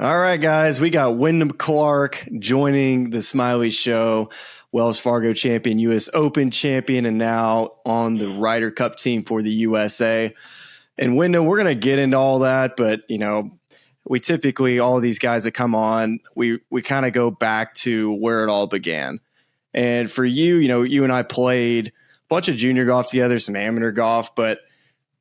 All right, guys, we got Wyndham Clark joining the Smylie Show, Wells Fargo champion, U.S. Open champion, and now on the Ryder Cup team for the USA. And Wyndham, we're going to get into all that, but, we typically, all of these guys that come on, we kind of go back to where it all began. And for you, you and I played a bunch of junior golf together, some amateur golf, but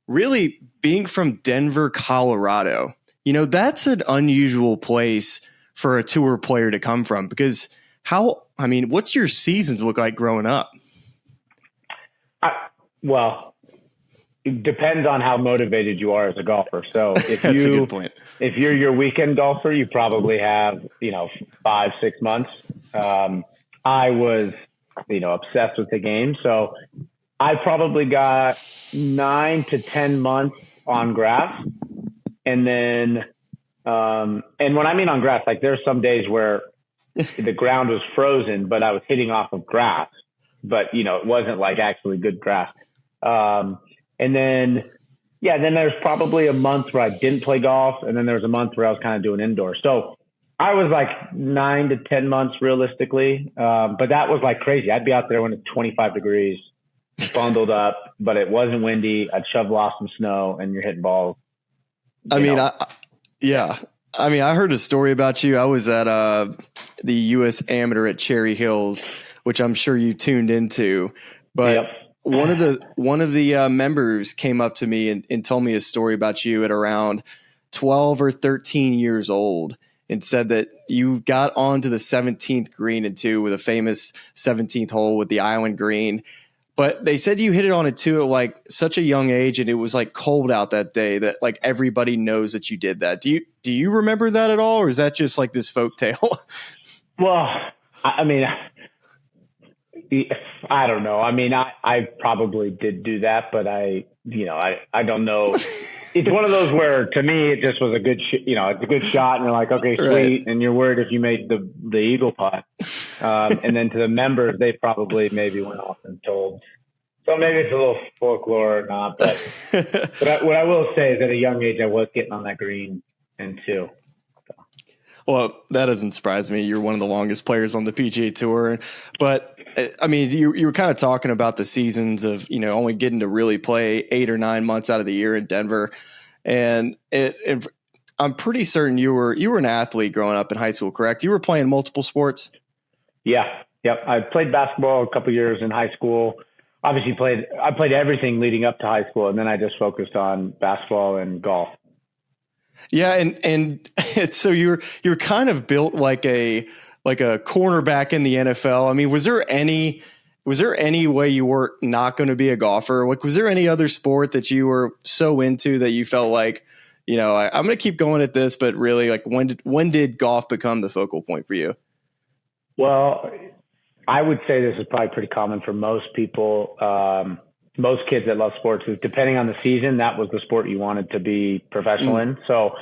really being from Denver, Colorado, that's an unusual place for a tour player to come from because what's your seasons look like growing up? Well, it depends on how motivated you are as a golfer. So if That's a good point. If you're your weekend golfer, you probably have, 5-6 months. I was, obsessed with the game. So I probably got 9 to 10 months on grass. And then, and when I mean on grass, like there's some days where the ground was frozen, but I was hitting off of grass, but it wasn't like actually good grass. And then there's probably a month where I didn't play golf. And then there was a month where I was kind of doing indoor. So I was like 9 to 10 months realistically. But that was like crazy. I'd be out there when it's 25 degrees, bundled up, but it wasn't windy. I'd shovel off some snow and you're hitting balls. I heard a story about you. I was at the U.S. Amateur at Cherry Hills, which I'm sure you tuned into. But yep. one of the members came up to me and told me a story about you at around 12 or 13 years old and said that you got onto the 17th green and two with a famous 17th hole with the island green. But they said you hit it on a two at like such a young age, and it was like cold out that day that like everybody knows that you did that. Do you remember that at all, or is that just like this folk tale? Well, I don't know. I probably did do that, but I don't know. It's one of those where to me it just was a good, it's a good shot, and you're like, okay, sweet, right. And you're worried if you made the eagle putt. And then to the members, they probably maybe went off and told. So maybe it's a little folklore or not, but what I will say is at a young age I was getting on that green and two. So. Well, that doesn't surprise me. You're one of the longest players on the PGA Tour, but you were kind of talking about the seasons of, only getting to really play 8 or 9 months out of the year in Denver. And I'm pretty certain you were an athlete growing up in high school, correct? You were playing multiple sports? Yeah. Yep. I played basketball a couple years in high school. Obviously I played everything leading up to high school, and then I just focused on basketball and golf. Yeah. And so you're kind of built like a cornerback in the NFL. Was there any way you were not going to be a golfer? Like, was there any other sport that you were so into that you felt like, I'm going to keep going at this, but really, like, when did golf become the focal point for you? Well, I would say this is probably pretty common for most people. Most kids that love sports is depending on the season, that was the sport you wanted to be professional in. So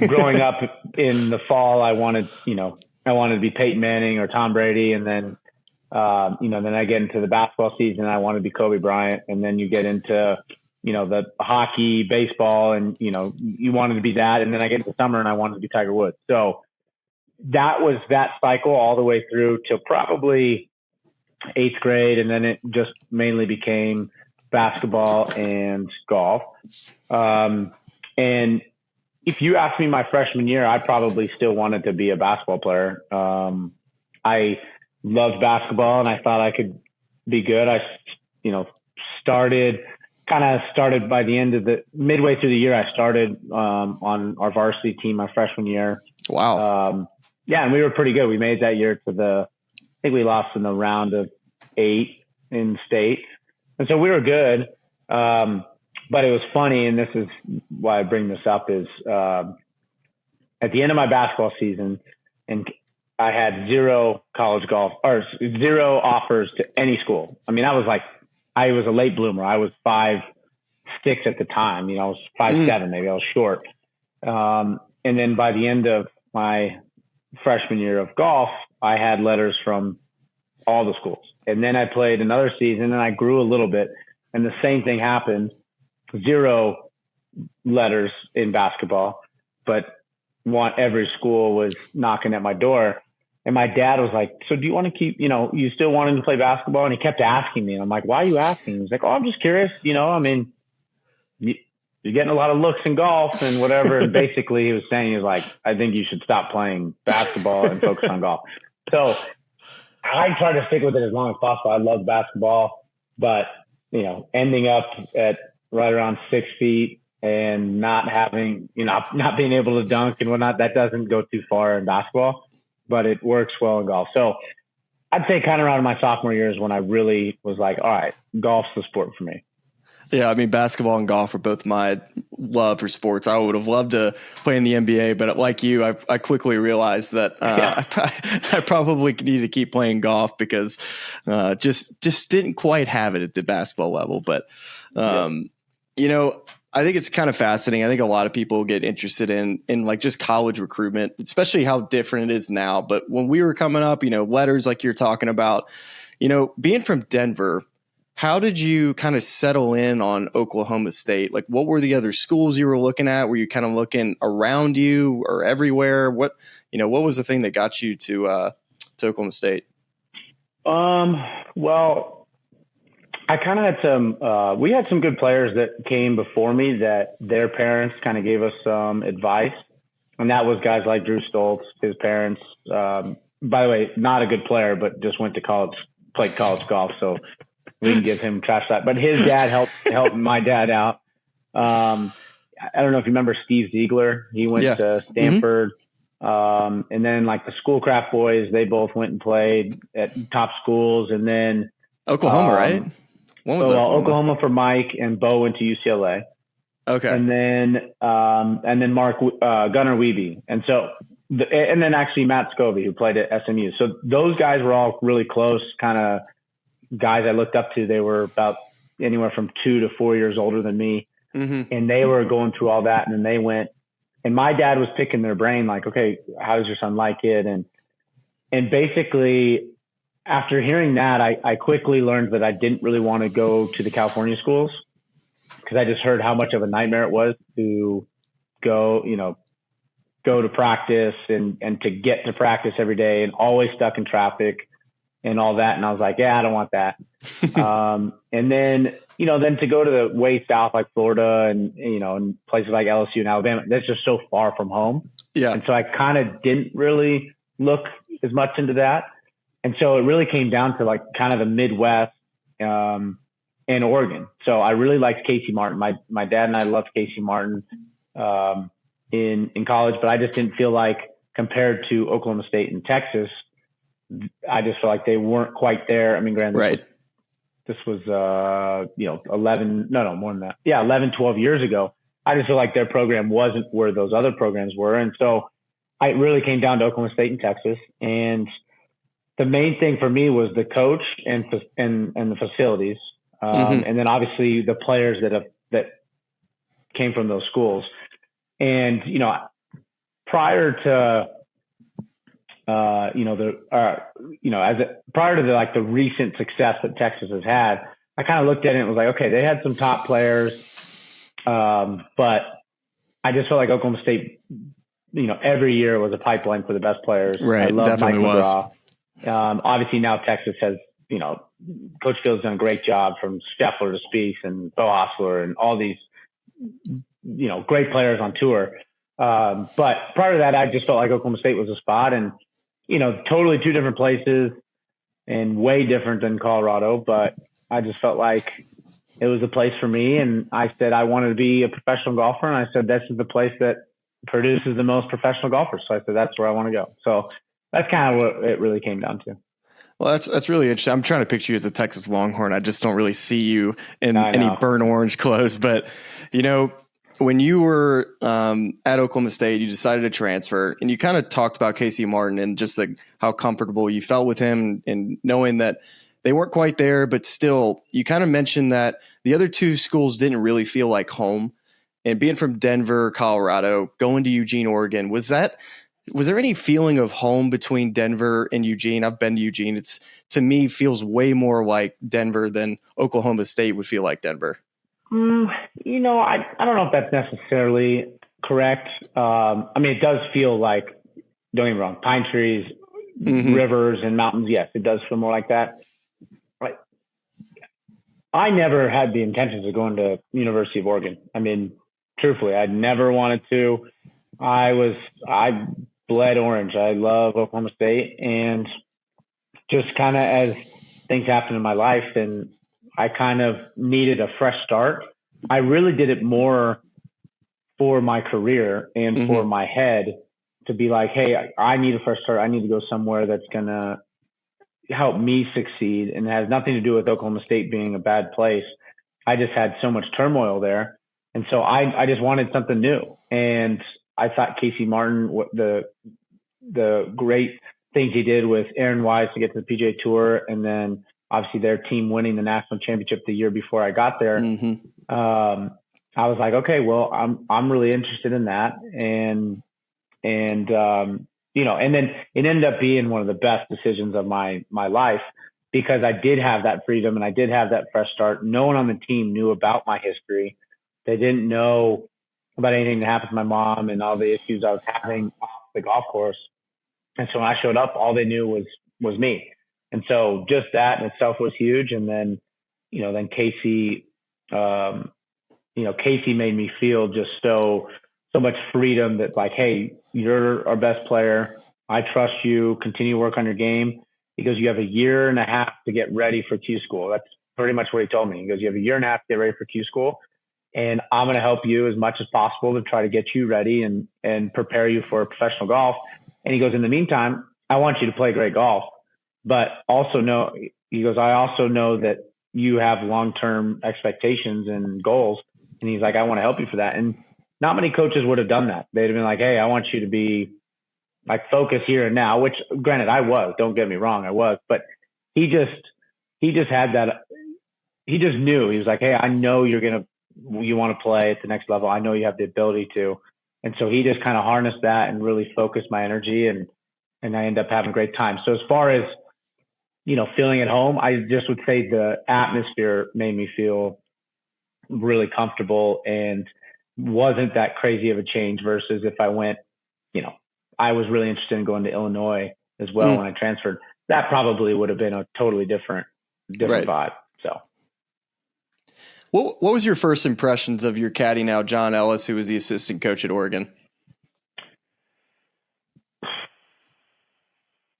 growing up in the fall, I wanted to be Peyton Manning or Tom Brady. And then, then I get into the basketball season, I want to be Kobe Bryant. And then you get into, the hockey, baseball, and, you wanted to be that. And then I get into summer and I wanted to be Tiger Woods. So that was that cycle all the way through till probably 8th grade. And then it just mainly became basketball and golf. And if you asked me my freshman year, I probably still wanted to be a basketball player. I loved basketball and I thought I could be good. I, started by the end of midway through the year, I started on our varsity team my freshman year. Wow. And we were pretty good. We made that year I think we lost in the round of 8 in state. And so we were good. But it was funny, and this is why I bring this up, is at the end of my basketball season, and I had 0 college golf or 0 offers to any school. I was a late bloomer. I was 5'6" at the time. I was 5'7", maybe I was short. And then by the end of my freshman year of golf, I had letters from all the schools. And then I played another season and I grew a little bit, and the same thing happened. 0 letters in basketball, but every school was knocking at my door. And my dad was like, so do you want to keep, you still wanting to play basketball? And he kept asking me. And I'm like, why are you asking? He's like, oh, I'm just curious. I mean, you're getting a lot of looks in golf and whatever. And basically he was saying, he was like, I think you should stop playing basketball and focus on golf. So I tried to stick with it as long as possible. I love basketball, but ending up at right around 6 feet and not having, not being able to dunk and whatnot, that doesn't go too far in basketball, but it works well in golf. So I'd say kind of around my sophomore year is when I really was like, all right, golf's the sport for me. Yeah, I mean, basketball and golf are both my love for sports. I would have loved to play in the NBA, but like you, I quickly realized that I probably need to keep playing golf because just didn't quite have it at the basketball level. But, I think it's kind of fascinating. I think a lot of people get interested in like just college recruitment, especially how different it is now. But when we were coming up, letters like you're talking about, being from Denver, how did you kind of settle in on Oklahoma State? Like, what were the other schools you were looking at? Were you kind of looking around you or everywhere? What was the thing that got you to Oklahoma State? Well, I kind of had we had some good players that came before me that their parents kind of gave us some advice. And that was guys like Drew Stoltz, his parents, by the way, not a good player, but just went to college, played college golf. So we can give him trash that, but his dad helped my dad out. I don't know if you remember Steve Ziegler. He went to Stanford. Mm-hmm. And then like the Schoolcraft boys, they both went and played at top schools. And then Oklahoma, right? One was Oklahoma for Mike, and Bo went to UCLA. Okay. And then Mark Gunnar Wiebe. And then actually Matt Scovey, who played at SMU. So those guys were all really close, kind of guys I looked up to. They were about anywhere from 2 to 4 years older than me. Mm-hmm. And they were going through all that. And then they went, and my dad was picking their brain, like, okay, how does your son like it? And basically after hearing that, I quickly learned that I didn't really want to go to the California schools because I just heard how much of a nightmare it was to go to practice and to get to practice every day and always stuck in traffic and all that. And I was like, yeah, I don't want that. And then, then to go to the way south, like Florida and places like LSU and Alabama, that's just so far from home. Yeah. And so I kind of didn't really look as much into that. And so it really came down to like kind of the Midwest, and Oregon. So I really liked Casey Martin. My dad and I loved Casey Martin, in college, but I just didn't feel like compared to Oklahoma State and Texas, I just felt like they weren't quite there. I mean, granted, right. This was 11, 12 years ago. I just feel like their program wasn't where those other programs were. And so it really came down to Oklahoma State and Texas. And the main thing for me was the coach and the facilities. And then obviously the players that came from those schools. And, prior to, prior to the recent success that Texas has had, I kind of looked at it and was like, okay, they had some top players. But I just felt like Oklahoma State, every year was a pipeline for the best players. Right. I love definitely Mike was. McGraw. Obviously now Texas has, Coach Phil's done a great job from Scheffler to Spieth and Bo Hostler and all these, great players on tour. But prior to that, I just felt like Oklahoma State was a spot and, totally two different places and way different than Colorado. But I just felt like it was a place for me. And I said, I wanted to be a professional golfer. And I said, this is the place that produces the most professional golfers. So I said, that's where I want to go. So that's kind of what it really came down to. Well, that's really interesting. I'm trying to picture you as a Texas Longhorn. I just don't really see you in any burnt orange clothes. But, when you were at Oklahoma State, you decided to transfer, and you kind of talked about Casey Martin and just how comfortable you felt with him and knowing that they weren't quite there, but still, you kind of mentioned that the other two schools didn't really feel like home. And being from Denver, Colorado, going to Eugene, Oregon, was there any feeling of home between Denver and Eugene? I've been to Eugene. It's, to me, feels way more like Denver than Oklahoma State would feel like Denver. I don't know if that's necessarily correct. I mean, it does feel like, don't get me wrong, pine trees, rivers and mountains. Yes, it does feel more like that. But I never had the intentions of going to University of Oregon. I mean, truthfully, I never wanted to. I bled orange. I love Oklahoma State, and just kind of as things happened in my life and I kind of needed a fresh start, I really did it more for my career and for my head to be like, hey, I need a fresh start. I need to go somewhere that's going to help me succeed, and it has nothing to do with Oklahoma State being a bad place. I just had so much turmoil there. And so I just wanted something new. And I thought Casey Martin, the great things he did with Aaron Wise to get to the PGA Tour, and then obviously their team winning the national championship the year before I got there. I was like, okay, well, I'm really interested in that. And you know, and then it ended up being one of the best decisions of my life, because I did have that freedom and I did have that fresh start. No one on the team knew about my history. They didn't know about anything that happened to my mom and all the issues I was having off the golf course. And so when I showed up, all they knew was me. And so just that in itself was huge. And then, you know, then Casey, Casey made me feel just so much freedom that, like, hey, you're our best player. I trust you. Continue to work on your game. He goes, you have a year and a half to get ready for Q school. That's pretty much what he told me. He goes, you have a year and a half to get ready for Q school, and I'm going to help you as much as possible to try to get you ready and prepare you for professional golf. And he goes, in the meantime, I want you to play great golf, but also know, he goes, I also know that you have long-term expectations and goals. And he's like, I want to help you for that. And not many coaches would have done that. They'd have been like, hey, I want you to be like focus here and now, which granted I was, don't get me wrong, I was, but he just had that. He just knew. He was like, hey, I know you want to play at the next level. I know you have the ability to. And so he just kind of harnessed that and really focused my energy, and I ended up having a great time. So as far as, you know, feeling at home, I just would say the atmosphere made me feel really comfortable and wasn't that crazy of a change versus if I went, you know, I was really interested in going to Illinois as well when I transferred. That probably would have been a totally different right. vibe. So what was your first impressions of your caddy now, John Ellis, who was the assistant coach at Oregon?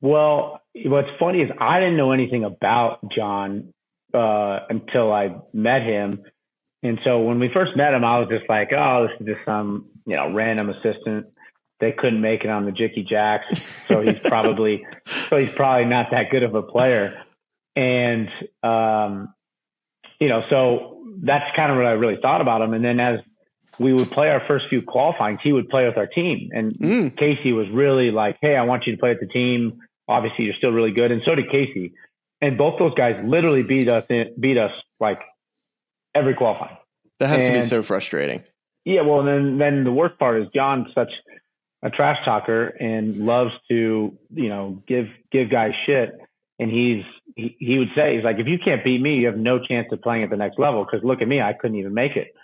Well, what's funny is I didn't know anything about John until I met him. And so when we first met him, I was just like, oh, this is just some, you know, random assistant. They couldn't make it on the Jicky Jacks. So he's probably not that good of a player. And, you know, so that's kind of what I really thought about him. And then as we would play our first few qualifyings, he would play with our team. And Casey was really like, hey, I want you to play with the team. Obviously, you're still really good. And so did Casey. And both those guys literally beat us like every qualifying. That has to be so frustrating. Yeah, well, then the worst part is John's such a trash talker and loves to, you know, give guys shit. And he would say, he's like, if you can't beat me, you have no chance of playing at the next level, because look at me, I couldn't even make it.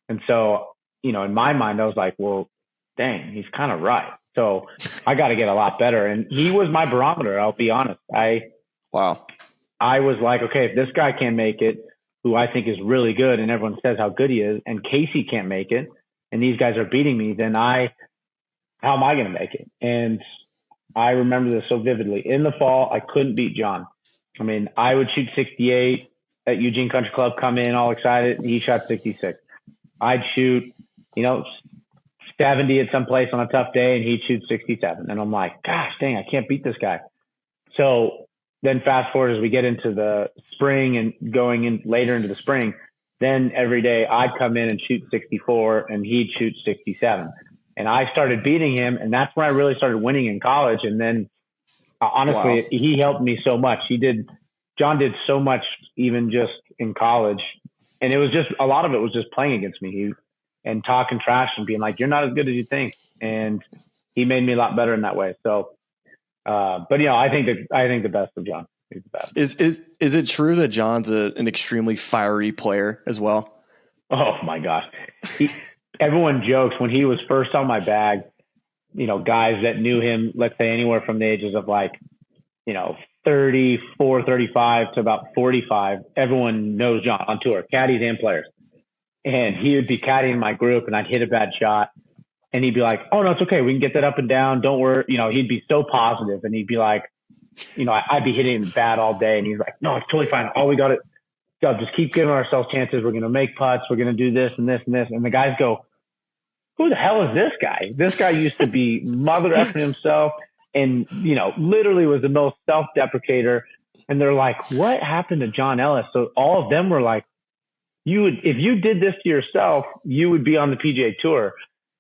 And so, you know, in my mind, I was like, well, dang, he's kind of right. So I got to get a lot better. And he was my barometer, I'll be honest. I was like, okay, if this guy can't make it, who I think is really good, and everyone says how good he is, and Casey can't make it, and these guys are beating me, then how am I going to make it? And I remember this so vividly. In the fall, I couldn't beat John. I mean, I would shoot 68 at Eugene Country Club, come in all excited, and he shot 66. I'd shoot, you know, 70 at some place on a tough day, and he'd shoot 67. And I'm like, gosh, dang, I can't beat this guy. So then fast forward as we get into the spring and going in later into the spring, then every day I'd come in and shoot 64 and he'd shoot 67. And I started beating him, and that's when I really started winning in college. And then honestly, he helped me so much. John did so much even just in college. And it was just, a lot of it was just playing against me and talking trash and being like, you're not as good as you think. And he made me a lot better in that way. So, but you know, I think the best of John is the best. Is it true that John's an extremely fiery player as well? Oh my gosh. everyone jokes when he was first on my bag, guys that knew him, let's say anywhere from the ages of 34, 35 to about 45, everyone knows John on tour, caddies and players. And he would be caddying my group and I'd hit a bad shot and he'd be like, "Oh no, it's okay. We can get that up and down. Don't worry." He'd be so positive and he'd be like, I'd be hitting bad all day and he's like, "No, it's totally fine. All we got to just keep giving ourselves chances. We're going to make putts. We're going to do this and this and this." And the guys go, "Who the hell is this guy? This guy used to be mother effing himself and, literally was the most self-deprecator." And they're like, "What happened to John Ellis?" So all of them were like, if you did this to yourself, you would be on the PGA Tour.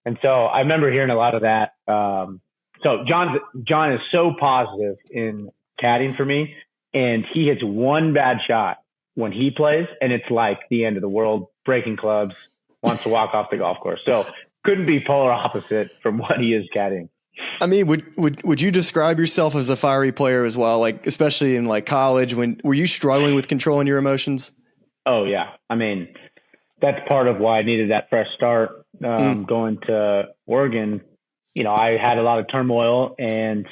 And so I remember hearing a lot of that. So John is so positive in caddying for me, and he hits one bad shot when he plays, and it's like the end of the world, breaking clubs, wants to walk off the golf course. So couldn't be polar opposite from what he is caddying. I mean, would you describe yourself as a fiery player as well? Like, especially in college, were you struggling with controlling your emotions? Oh yeah. I mean, that's part of why I needed that fresh start, going to Oregon. I had a lot of turmoil and,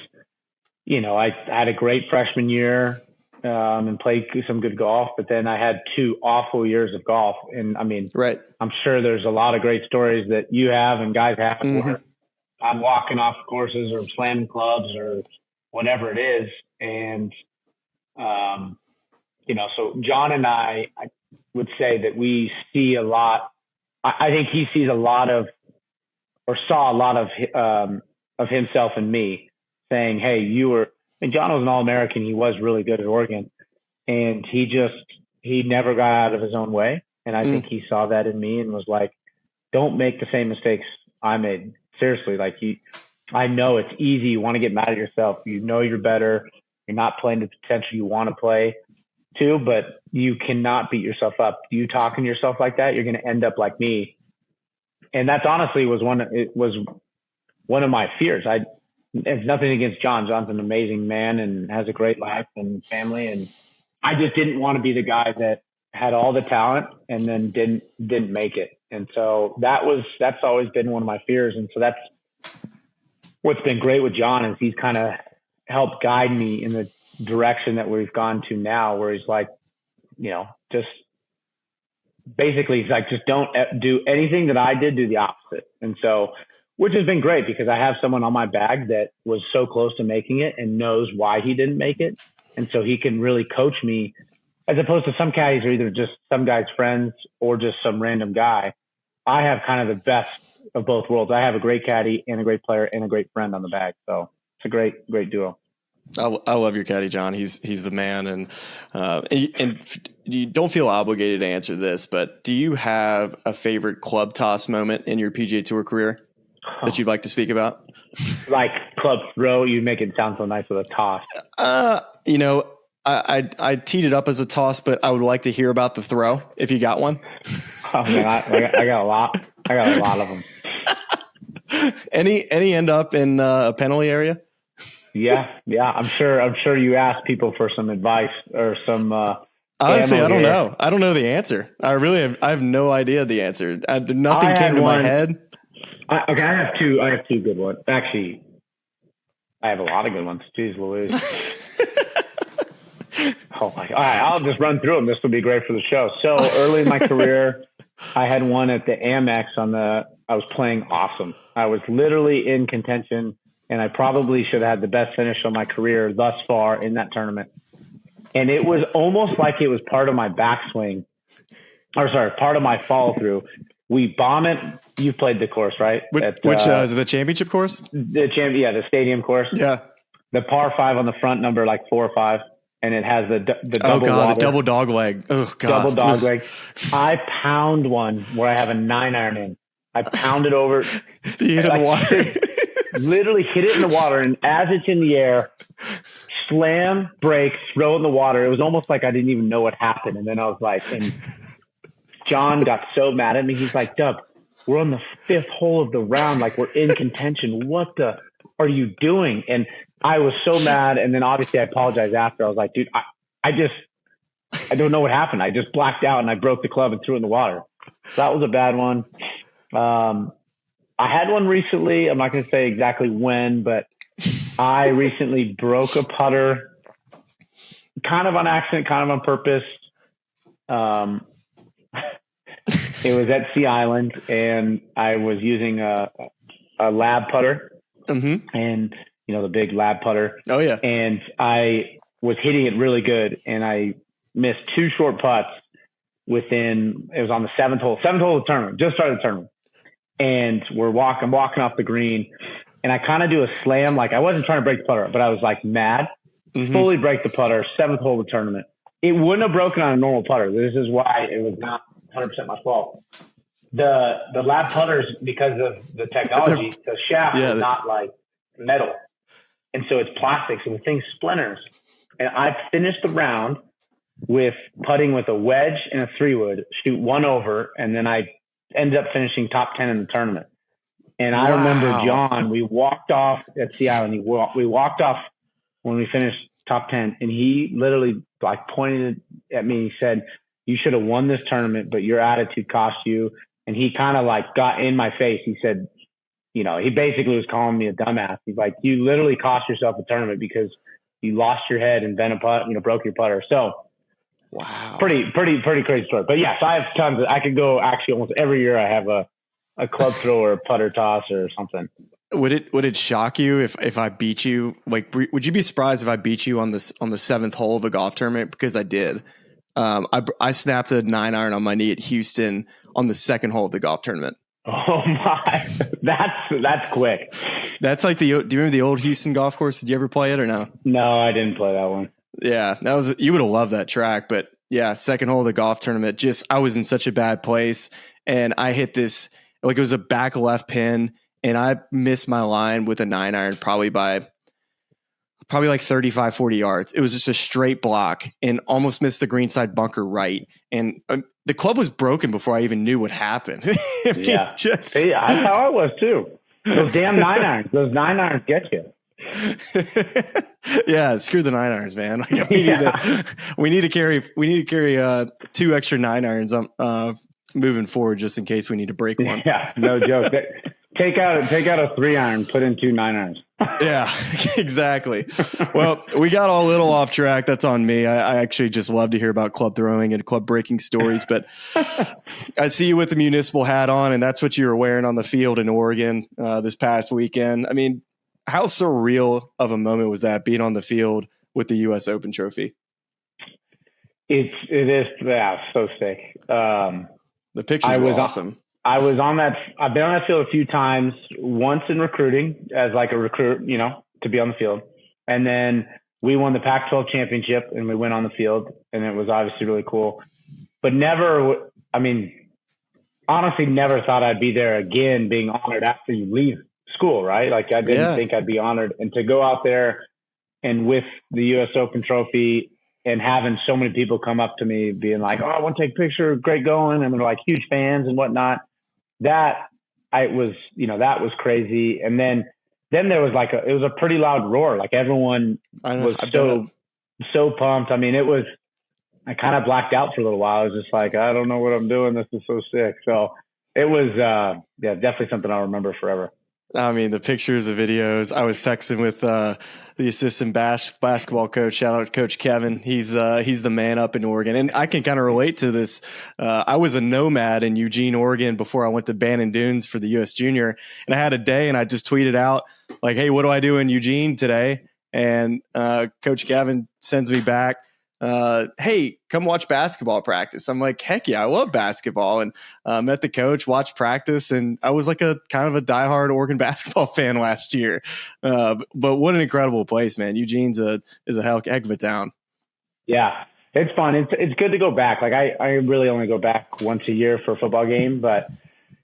I had a great freshman year, and played some good golf, but then I had 2 awful years of golf. And I mean, right. I'm sure there's a lot of great stories that you have and guys have where I'm walking off courses or slamming clubs or whatever it is. And, so John and I would say that we see a lot. I think he sees a lot of, or saw a lot of himself in me, saying, "Hey, John was an All-American. He was really good at Oregon, and he never got out of his own way." And I think he saw that in me and was like, "Don't make the same mistakes I made." Seriously, I know it's easy. You want to get mad at yourself. You're better. You're not playing the potential you want to play too, but you cannot beat yourself up. You talking to yourself like that, you're going to end up like me. And that's honestly was one of my fears. It's nothing against John. John's an amazing man and has a great life and family. And I just didn't want to be the guy that had all the talent and then didn't make it. And so that's always been one of my fears. And so that's what's been great with John is he's kind of helped guide me in the direction that we've gone to now, where he's like, just basically he's like, just don't do anything that I did, do the opposite. And so, which has been great because I have someone on my bag that was so close to making it and knows why he didn't make it. And so he can really coach me, as opposed to some caddies are either just some guy's friends or just some random guy. I have kind of the best of both worlds. I have a great caddy and a great player and a great friend on the bag. So it's a great duo. I love your caddy, John. He's the man, and you don't feel obligated to answer this, but do you have a favorite club toss moment in your PGA Tour career that you'd like to speak about? Like club throw, you make it sound so nice with a toss. I teed it up as a toss, but I would like to hear about the throw if you got one. Oh man, I got a lot. I got a lot of them. Any end up in a penalty area? Yeah. I'm sure you asked people for some advice or some. Honestly, I don't know. I don't know the answer. I have no idea the answer. Nothing came to my head. I have two good ones. Actually, I have a lot of good ones. Jeez Louise. Oh my! All right, I'll just run through them. This will be great for the show. So early in my career, I had one at the Amex I was playing awesome. I was literally in contention, and I probably should have had the best finish of my career thus far in that tournament. And it was almost like it was part of my backswing, part of my follow through. We bomb it. You played the course, right? Which is the championship course? The stadium course. Yeah. The par 5 on the front, number 4 or 5. And it has the double water. The double dog leg. Oh God. Double dog leg. I pound one where I have a 9-iron in. I pound it over. You hit it in the water. Literally hit it in the water. And as it's in the air, slam, break, throw it in the water. It was almost like I didn't even know what happened. And then I was like, and John got so mad at me. He's like, "Dub, we're on the 5th hole of the round. Like we're in contention. What the are you doing?" And I was so mad. And then obviously I apologized after. I was like, "Dude, I don't know what happened. I just blacked out and I broke the club and threw it in the water." So that was a bad one. I had one recently. I'm not going to say exactly when, but I recently broke a putter, kind of on accident, kind of on purpose. It was at Sea Island, and I was using a lab putter, and the big lab putter. Oh yeah. And I was hitting it really good, and I missed 2 short putts it was on the seventh hole of the tournament, just started the tournament. And I'm walking off the green, and I kind of do a slam. Like, I wasn't trying to break the putter, but I was like mad, fully break the putter, 7th hole of the tournament. It wouldn't have broken on a normal putter. This is why it was not 100% my fault. The lab putters, because of the technology, the shaft is not like metal. And so it's plastic, so the thing splinters. And I finished the round with putting with a wedge and a 3-wood, shoot 1 over, and then I ended up finishing top 10 in the tournament. And I remember John, we walked off at Sea Island. We walked off when we finished top 10, and he literally like pointed at me. He said, "You should have won this tournament, but your attitude cost you." And he kind of like got in my face. He said, he basically was calling me a dumbass. He's like, "You literally cost yourself a tournament because you lost your head and bent a putt, broke your putter." So, wow, pretty crazy story. But yes, I have tons. I could go actually almost every year. I have a club throw or a putter toss or something. Would it shock you if I beat you? Like, would you be surprised if I beat you on the 7th hole of a golf tournament? Because I did. I snapped a 9-iron on my knee at Houston on the 2nd hole of the golf tournament. Oh my, that's quick. That's like do you remember the old Houston golf course? Did you ever play it or no? No, I didn't play that one. Yeah, you would have loved that track, but yeah, 2nd hole of the golf tournament. I was in such a bad place, and I hit this, like, it was a back left pin, and I missed my line with a 9-iron probably like 35, 40 yards. It was just a straight block and almost missed the greenside bunker right. And the club was broken before I even knew what happened. Yeah. Hey, that's how I was too. Those damn 9-irons. Those 9-irons get you. Yeah, screw the 9-irons, man. Like, we need to carry 2 extra 9-irons moving forward, just in case we need to break one. Yeah, no joke. Take out a 3-iron, put in 2 9-irons. Yeah, exactly. Well, we got all a little off track. That's on me. I actually just love to hear about club throwing and club breaking stories, but I see you with the municipal hat on, and that's what you were wearing on the field in Oregon this past weekend. I mean, how surreal of a moment was that, being on the field with the U.S. Open trophy? It is, yeah, so sick. The pictures were awesome. I've been on that field a few times, once in recruiting as like a recruit, to be on the field. And then we won the Pac-12 championship and we went on the field, and it was obviously really cool, but honestly, never thought I'd be there again, being honored after you leave school, right? Like, I didn't think I'd be honored, and to go out there and with the U.S. Open trophy and having so many people come up to me being like, "Oh, I want to take a picture, great going." And they're like huge fans and whatnot. That was crazy. And then there was it was a pretty loud roar. Like, everyone was so pumped. I mean, I kind of blacked out for a little while. I was just like, I don't know what I'm doing. This is so sick. So it was, definitely something I'll remember forever. I mean, the pictures, the videos. I was texting with the assistant basketball coach. Shout out to Coach Kevin. He's the man up in Oregon, and I can kind of relate to this. I was a nomad in Eugene, Oregon, before I went to Bannon Dunes for the U.S. Junior, and I had a day, and I just tweeted out like, "Hey, what do I do in Eugene today?" And Coach Kevin sends me back, "Hey, come watch basketball practice." I'm like, heck yeah, I love basketball. And met the coach, watched practice, and I was like a kind of a diehard Oregon basketball fan last year. But what an incredible place, man. Eugene's is a heck of a town. Yeah, it's fun. It's good to go back. Like, I really only go back once a year for a football game, but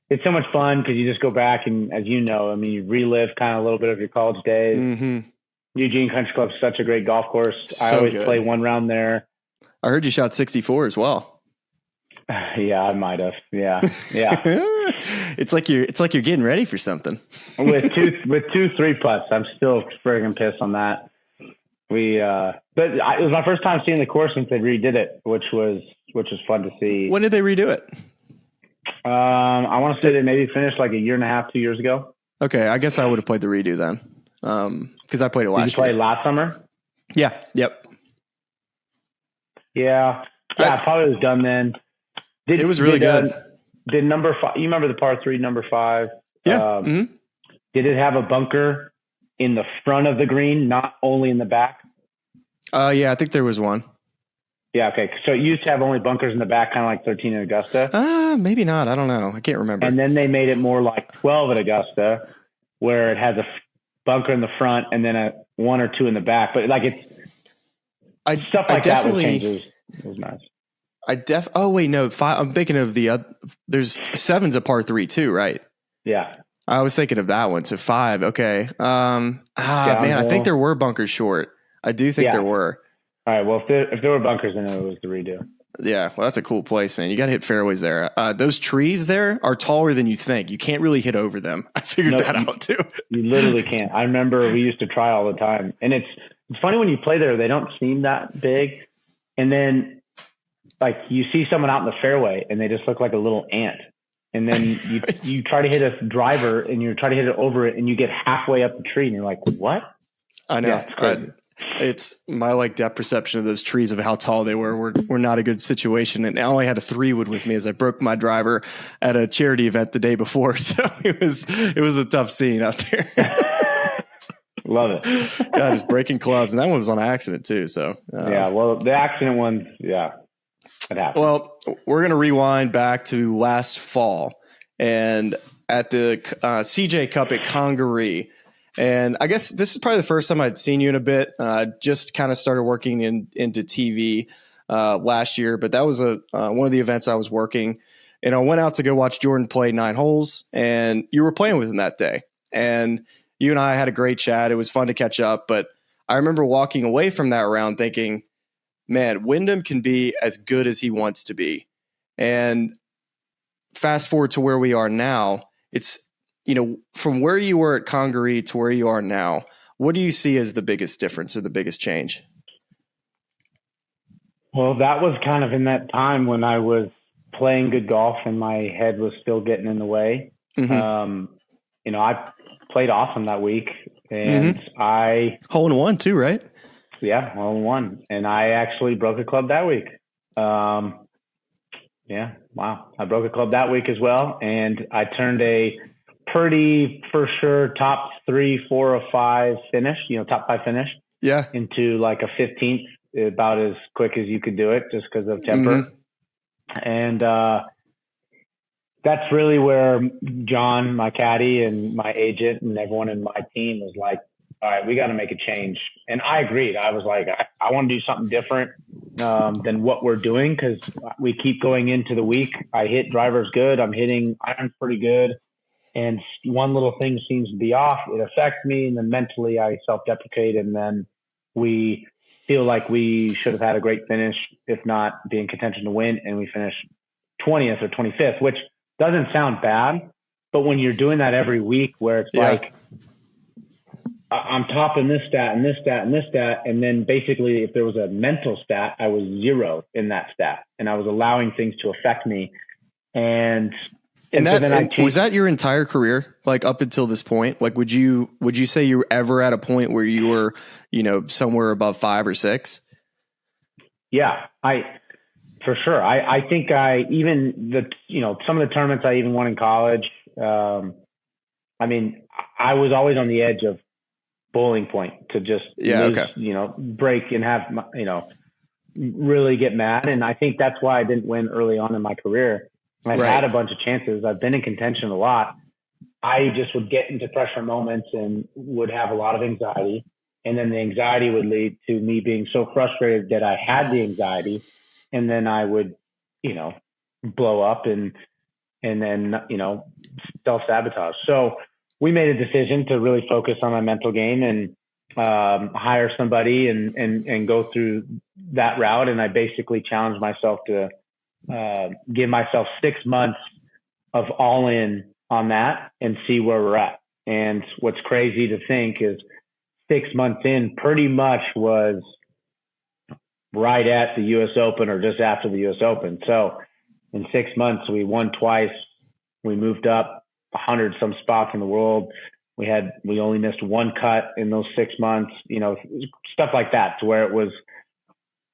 it's so much fun because you just go back and, as you know, I mean, you relive kind of a little bit of your college days. Mm-hmm. Eugene Country Club is such a great golf course. So I always play one round there. I heard you shot 64 as well. Yeah, I might have. Yeah. It's like you're getting ready for something. with two 3-putts. I'm still friggin' pissed on that. But it was my first time seeing the course since they redid it, which was fun to see. When did they redo it? I want to say they maybe finished like a year and a half, 2 years ago. Okay, I guess I would have played the redo then, because I played it last year. Did you play last summer? Yeah. Yep. Yeah. I probably was done then. It was really good. Did number 5? You remember the par 3, number 5? Yeah. Did it have a bunker in the front of the green, not only in the back? Yeah, I think there was one. Yeah, okay. So it used to have only bunkers in the back, kind of like 13 at Augusta? Maybe not. I don't know. I can't remember. And then they made it more like 12 at Augusta, where it has a bunker in the front and then a 1 or 2 in the back. But like stuff like that with changes. It was nice. Oh, wait, no. 5. I'm thinking of there's 7's a par 3 too, right? Yeah. I was thinking of that one. So 5. Okay. Man, I think there were bunkers short. I do think there were. All right. Well, if there were bunkers in it was the redo. Yeah. Well, that's a cool place, man. You got to hit fairways there. Those trees there are taller than you think. You can't really hit over them. I figured that out too. You literally can't. I remember we used to try all the time. And it's funny when you play there, they don't seem that big. And then like you see someone out in the fairway and they just look like a little ant. And then you try to hit a driver and you try to hit it over it and you get halfway up the tree and you're like, what? I know. Yeah, it's crazy. It's my depth perception of those trees of how tall they were not a good situation. And I only had a 3-wood with me as I broke my driver at a charity event the day before. So it was a tough scene out there. Love it. Yeah, just breaking clubs. And that one was on accident too. So yeah, well, the accident ones, yeah, it happened. Well, we're going to rewind back to last fall and at the CJ Cup at Congaree. And I guess this is probably the first time I'd seen you in a bit. Just kind of started working into TV last year, but that was one of the events I was working. And I went out to go watch Jordan play 9 holes, and you were playing with him that day. And you and I had a great chat. It was fun to catch up. But I remember walking away from that round thinking, man, Wyndham can be as good as he wants to be. And fast forward to where we are now, it's, from where you were at Congaree to where you are now, what do you see as the biggest difference or the biggest change? Well, that was kind of in that time when I was playing good golf and my head was still getting in the way. Mm-hmm. I played awesome that week and I hole in one too, right? Yeah, hole in one. And I actually broke a club that week. Yeah. Wow. I broke a club that week as well. And I turned a pretty, for sure, top 3, 4 or 5 finish, top 5 finish. Yeah. Into like a 15th, about as quick as you could do it just because of temper. And that's really where John, my caddy, and my agent and everyone in my team was like, all right, we got to make a change. And I agreed. I was like, I want to do something different than what we're doing because we keep going into the week. I hit drivers good. I'm hitting irons pretty good. And one little thing seems to be off. It affects me. And then mentally I self-deprecate. And then we feel like we should have had a great finish, if not be in contention to win. And we finished 20th or 25th, which doesn't sound bad. But when you're doing that every week where it's like, I'm topping this stat and this stat and this stat. And then basically if there was a mental stat, I was 0 in that stat. And I was allowing things to affect me. And was that your entire career? Like up until this point, like, would you say you were ever at a point where you were, somewhere above 5 or 6? Yeah, for sure. I think some of the tournaments I even won in college. I was always on the edge of bowling point to just break and have, really get mad. And I think that's why I didn't win early on in my career. I've had a bunch of chances. I've been in contention a lot. I just would get into pressure moments and would have a lot of anxiety. And then the anxiety would lead to me being so frustrated that I had the anxiety. And then I would, blow up and then, self-sabotage. So we made a decision to really focus on my mental game and hire somebody and go through that route. And I basically challenged myself to give myself 6 months of all in on that and see where we're at. And what's crazy to think is 6 months in pretty much was right at the US Open or just after the US Open. So in 6 months, we won twice. We moved up 100 some spots in the world. We only missed one cut in those 6 months, stuff like that, to where it was,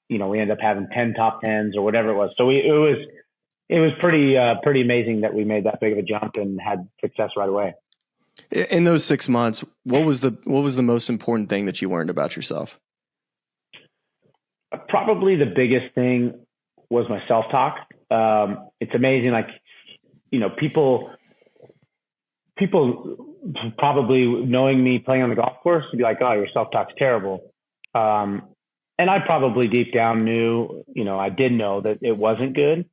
we ended up having 10 top tens or whatever it was. So it was pretty amazing that we made that big of a jump and had success right away. In those 6 months, what was the most important thing that you learned about yourself? Probably the biggest thing was my self-talk. It's amazing. Like, people probably knowing me playing on the golf course would be like, oh, your self-talk's terrible. And I probably deep down knew, I did know that it wasn't good.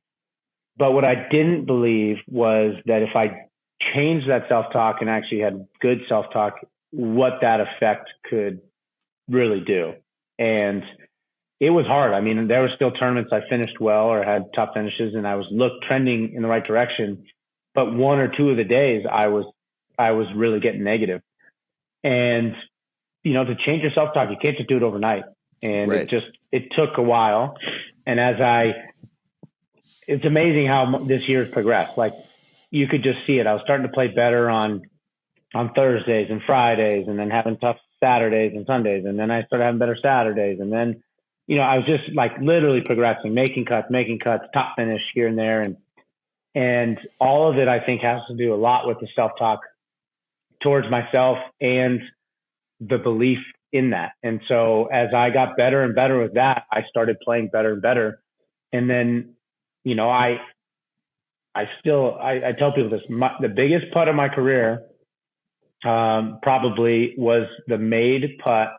But what I didn't believe was that if I changed that self-talk and actually had good self-talk, what that effect could really do. And it was hard. I mean, there were still tournaments I finished well or had top finishes, and I was trending in the right direction. But one or two of the days I was really getting negative. And, to change your self-talk, you can't just do it overnight. And right. it took a while. And it's amazing how this year's progressed. Like, you could just see it. I was starting to play better on Thursdays and Fridays, and then having tough Saturdays and Sundays. And then I started having better Saturdays. And then, I was just like literally progressing, making cuts, top finish here and there. And all of it, I think, has to do a lot with the self-talk towards myself and the belief in that. And so as I got better and better with that, I started playing better and better. And then, I tell people this, the biggest putt of my career probably was the made putt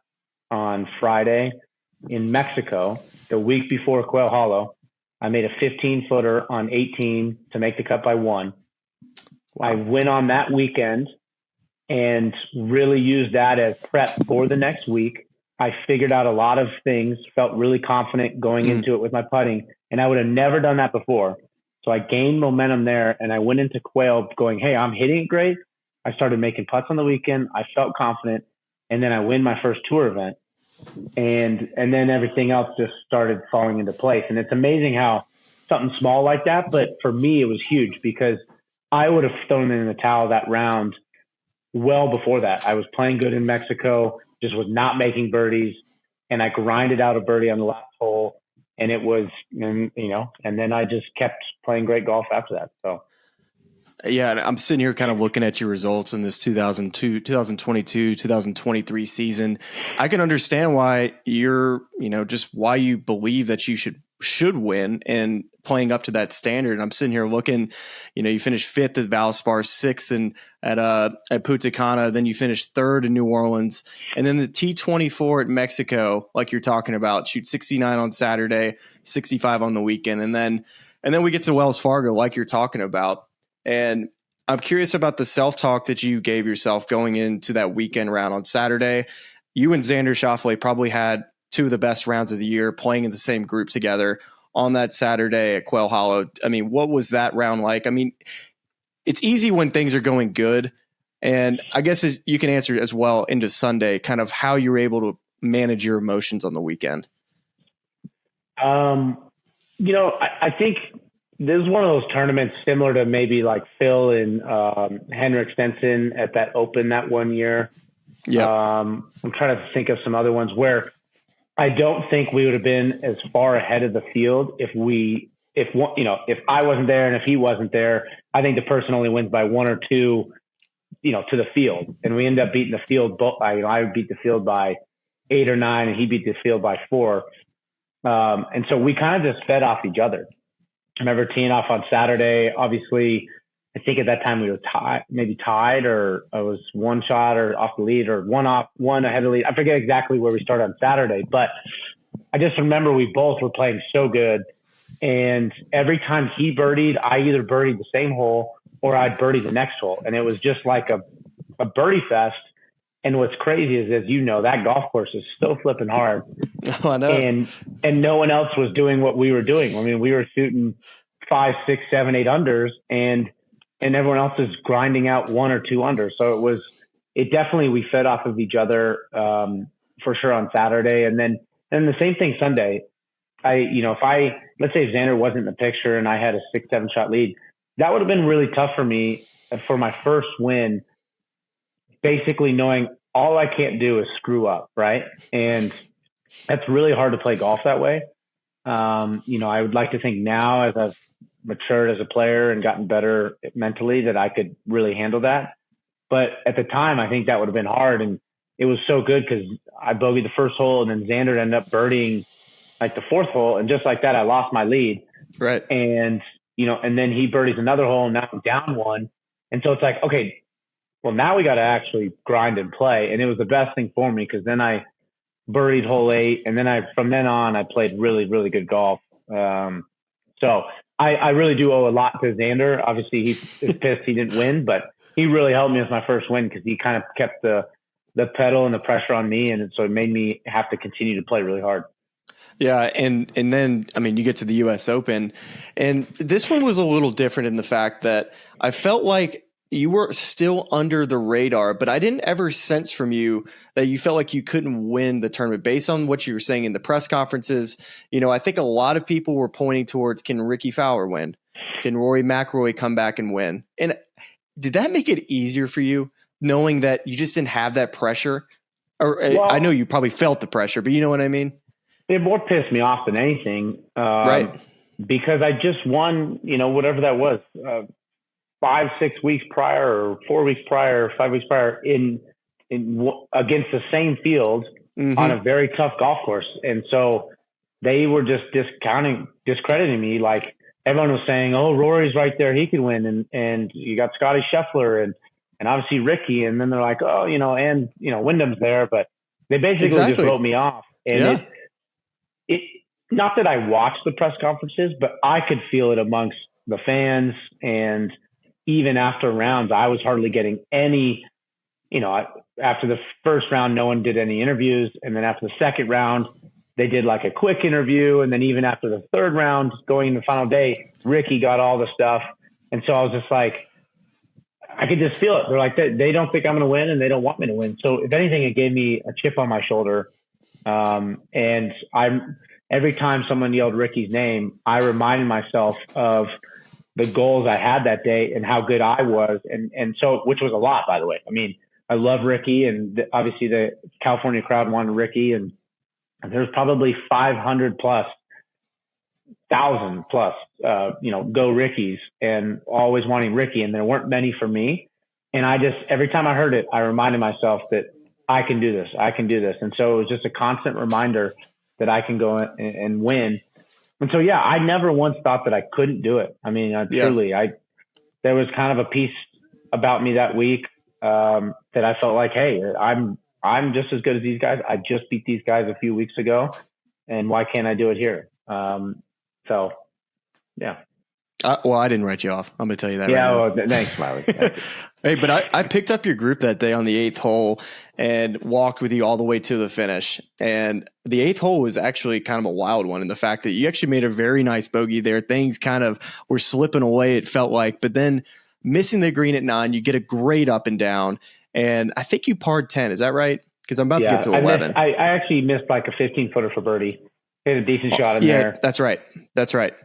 on Friday in Mexico, the week before Quail Hollow. I made a 15-footer on 18 to make the cut by 1. Wow. I went on that weekend and really used that as prep for the next week. I figured out a lot of things, felt really confident going into it with my putting, and I would have never done that before. So I gained momentum there, and I went into Quail going, hey, I'm hitting it great. I started making putts on the weekend. I felt confident, and then I win my first tour event. And then everything else just started falling into place. And it's amazing how something small like that, but for me, it was huge because I would have thrown in the towel that round well before that. I was playing good in Mexico, just was not making birdies, and I grinded out a birdie on the last hole. And it was, and then I just kept playing great golf after that. So. Yeah, I'm sitting here kind of looking at your results in this 2022, 2023 season. I can understand why why you believe that you should win and playing up to that standard. And I'm sitting here looking, you finished 5th at Valspar, 6th at Punta Cana, then you finished 3rd in New Orleans, and then the T24 at Mexico, like you're talking about, shoot 69 on Saturday, 65 on the weekend, and then we get to Wells Fargo, like you're talking about. And I'm curious about the self-talk that you gave yourself going into that weekend round on Saturday. You and Xander Schauffele probably had 2 of the best rounds of the year playing in the same group together on that Saturday at Quail Hollow. I mean, what was that round like? I mean, it's easy when things are going good. And I guess you can answer as well into Sunday, kind of how you were able to manage your emotions on the weekend. I think this is one of those tournaments similar to maybe like Phil and Henrik Stenson at that Open that one year. Yeah. I'm trying to think of some other ones where I don't think we would have been as far ahead of the field if I wasn't there and if he wasn't there. I think the person only wins by 1 or 2, to the field, and we end up beating the field. I beat the field by 8 or 9, and he beat the field by 4. And so we kind of just fed off each other. I remember teeing off on Saturday. Obviously, I think at that time we were tied, or I was one shot or off the lead, or one ahead of the lead. I forget exactly where we started on Saturday, but I just remember we both were playing so good. And every time he birdied, I either birdied the same hole or I'd birdie the next hole. And it was just like a birdie fest. And what's crazy is, as you know, that golf course is so flipping hard. Oh, I know. And no one else was doing what we were doing. I mean, we were shooting 5, 6, 7, 8 unders, and everyone else is grinding out 1 or 2 under. So it definitely, we fed off of each other for sure on Saturday. And then the same thing Sunday. If let's say if Xander wasn't in the picture and I had a 6-7 shot lead, that would have been really tough for me for my first win, basically knowing all I can't do is screw up. Right. And that's really hard to play golf that way. I would like to think now, as I've matured as a player and gotten better mentally, that I could really handle that. But at the time, I think that would have been hard. And it was so good because I bogeyed the first hole and then Xander ended up birdieing like the fourth hole. And just like that, I lost my lead. Right. And, and then he birdies another hole and now I'm down one. And so it's like, okay, well, now we got to actually grind and play. And it was the best thing for me because then I birdied hole 8. And then from then on, I played really, really good golf. So I really do owe a lot to Xander. Obviously, he's pissed he didn't win, but he really helped me with my first win because he kind of kept the pedal and the pressure on me. And so it made me have to continue to play really hard. Yeah. And then, I mean, you get to the US Open, and this one was a little different in the fact that I felt like you were still under the radar, but I didn't ever sense from you that you felt like you couldn't win the tournament based on what you were saying in the press conferences. I think a lot of people were pointing towards, can Ricky Fowler win? Can Rory McIlroy come back and win? And did that make it easier for you knowing that you just didn't have that pressure? Or I know you probably felt the pressure, but you know what I mean? It more pissed me off than anything. Right. Because I just won, whatever that was, 5-6 weeks prior or 4 weeks prior, 5 weeks prior in against the same field on a very tough golf course. And so they were just discrediting me. Like everyone was saying, oh, Rory's right there. He could win. And you got Scotty Scheffler and obviously Ricky. And then they're like, oh, and Wyndham's there, but they basically just wrote me off. And it not that I watched the press conferences, but I could feel it amongst the fans. And even after rounds, I was hardly getting any, after the first round, no one did any interviews. And then after the second round, they did like a quick interview. And then even after the third round, going into the final day, Ricky got all the stuff. And so I was just like, I could just feel it. They're like, they don't think I'm going to win and they don't want me to win. So if anything, it gave me a chip on my shoulder. And every time someone yelled Ricky's name, I reminded myself of the goals I had that day and how good I was. And so, which was a lot, by the way. I mean, I love Ricky, and obviously the California crowd wanted Ricky, and there's probably 500 plus, 1,000 plus, go Rickies, and always wanting Ricky. And there weren't many for me. And every time I heard it, I reminded myself that I can do this. I can do this. And so it was just a constant reminder that I can go and win. And so, I never once thought that I couldn't do it. I mean, truly, there was kind of a piece about me that week that I felt like, hey, I'm just as good as these guys. I just beat these guys a few weeks ago, and why can't I do it here? So, yeah. Well, I didn't write you off. I'm going to tell you that. Yeah, right well, thanks, Smylie. Hey, but I picked up your group that day on the 8th hole and walked with you all the way to the finish. And the 8th hole was actually kind of a wild one in the fact that you actually made a very nice bogey there. Things kind of were slipping away, it felt like. But then missing the green at 9, you get a great up and down. And I think you parred 10. Is that right? Because I'm about to get to 11. I actually missed like a 15-footer for birdie. Hit a decent shot in there. That's right. That's right.